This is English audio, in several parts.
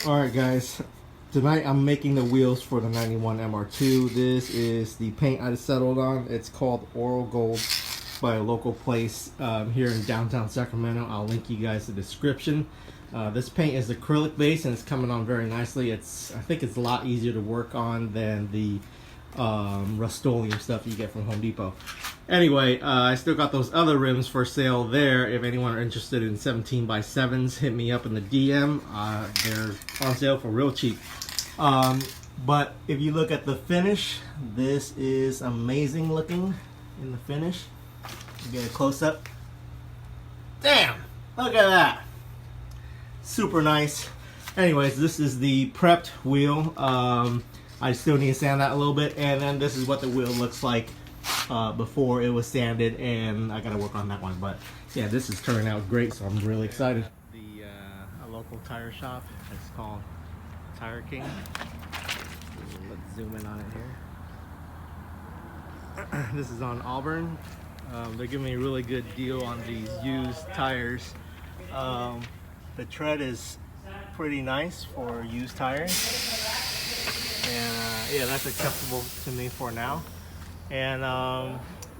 Alright guys, tonight I'm making the wheels for the 91 MR2. This is the paint I just settled on. It's called Oral Gold by a local place here in downtown Sacramento. I'll link you guys the description. This paint is acrylic based and it's coming on very nicely. I think it's a lot easier to work on than the Rust-Oleum stuff you get from Home Depot. Anyway, I still got those other rims for sale there. If anyone are interested in 17x7s, hit me up in the DM. They're on sale for real cheap. But if you look at the finish, this is amazing looking in the finish. Get a close up. Damn! Look at that! Super nice. Anyways, this is the prepped wheel. I still need to sand that a little bit, and then this is what the wheel looks like before it was sanded, and I gotta work on that one. But yeah, this is turning out great, so I'm really excited. A local tire shop. It's called Tire King. Let's zoom in on it here. This is on Auburn. They're giving me a really good deal on these used tires. The tread is pretty nice for used tires. And yeah, that's acceptable to me for now. And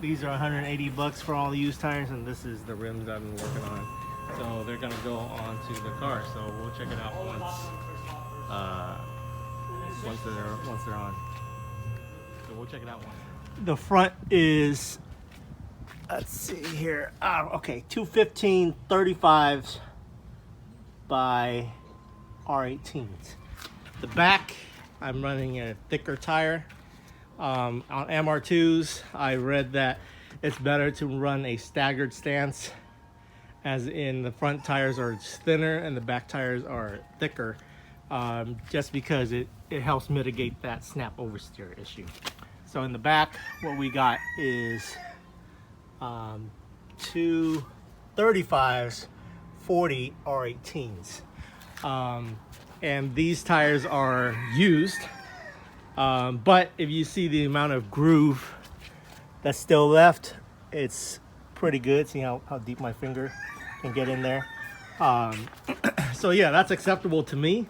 these are 180 bucks for all the used tires, and this is the rims I've been working on. So they're gonna go onto the car. So we'll check it out once they're on. So we'll check it out once. The front is, let's see here. Okay, 215 35s by R18s. The back, I'm running a thicker tire. On MR2s, I read that it's better to run a staggered stance, as in the front tires are thinner and the back tires are thicker, just because it helps mitigate that snap oversteer issue. So in the back, what we got is two 35s, 40 R18s. And these tires are used, but if you see the amount of groove that's still left, it's pretty good. See how deep my finger can get in there. So yeah, that's acceptable to me.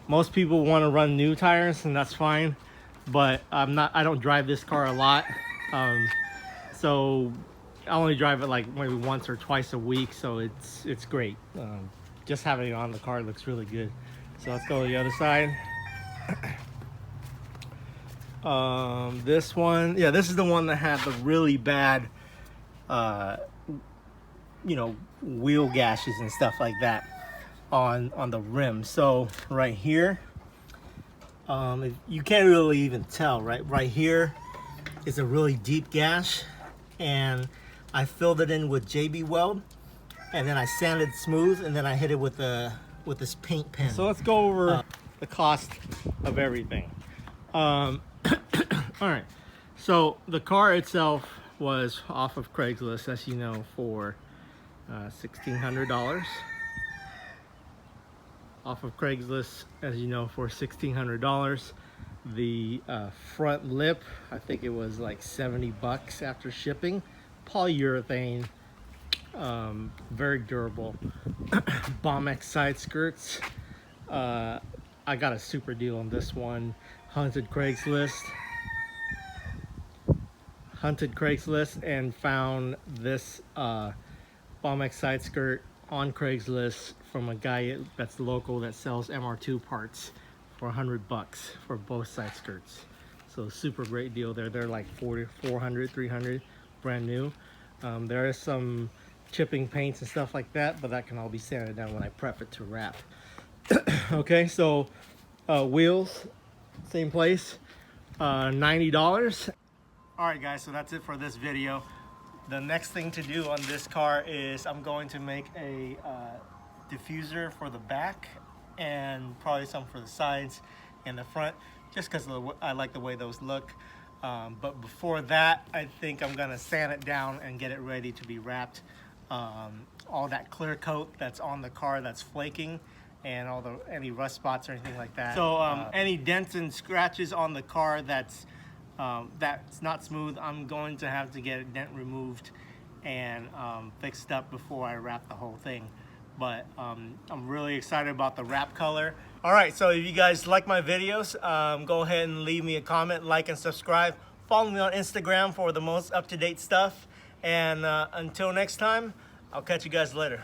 Most people want to run new tires, and that's fine, but I don't drive this car a lot, so I only drive it like maybe once or twice a week, so it's great. Just having it on the car looks really good. So let's go to the other side. This one, yeah, this is the one that had the really bad, wheel gashes and stuff like that on the rim. So right here, you can't really even tell, right here is a really deep gash, and I filled it in with JB Weld, and then I sanded smooth, and then I hit it with this paint pen. So let's go over the cost of everything. All right, so the car itself was off of Craigslist, as you know, for $1,600. Off of Craigslist, as you know, for $1,600. The front lip, I think it was like 70 bucks after shipping. Polyurethane, very durable. Bombex side skirts. I got a super deal on this one. Hunted Craigslist and found this Bombex side skirt on Craigslist from a guy that's local that sells MR2 parts for 100 bucks for both side skirts. So super great deal there. They're like 400, 300, brand new. There is some chipping paints and stuff like that, but that can all be sanded down when I prep it to wrap. Okay, so wheels, same place, $90. All right guys, so that's it for this video. The next thing to do on this car is I'm going to make a diffuser for the back and probably some for the sides and the front, just because I like the way those look. But before that, I think I'm gonna sand it down and get it ready to be wrapped. All that clear coat that's on the car that's flaking, and any rust spots or anything like that. So any dents and scratches on the car that's not smooth, I'm going to have to get a dent removed and fixed up before I wrap the whole thing. But I'm really excited about the wrap color, All right, so if you guys like my videos, go ahead and leave me a comment, like, and subscribe. Follow me on Instagram for the most up-to-date stuff. And until next time, I'll catch you guys later.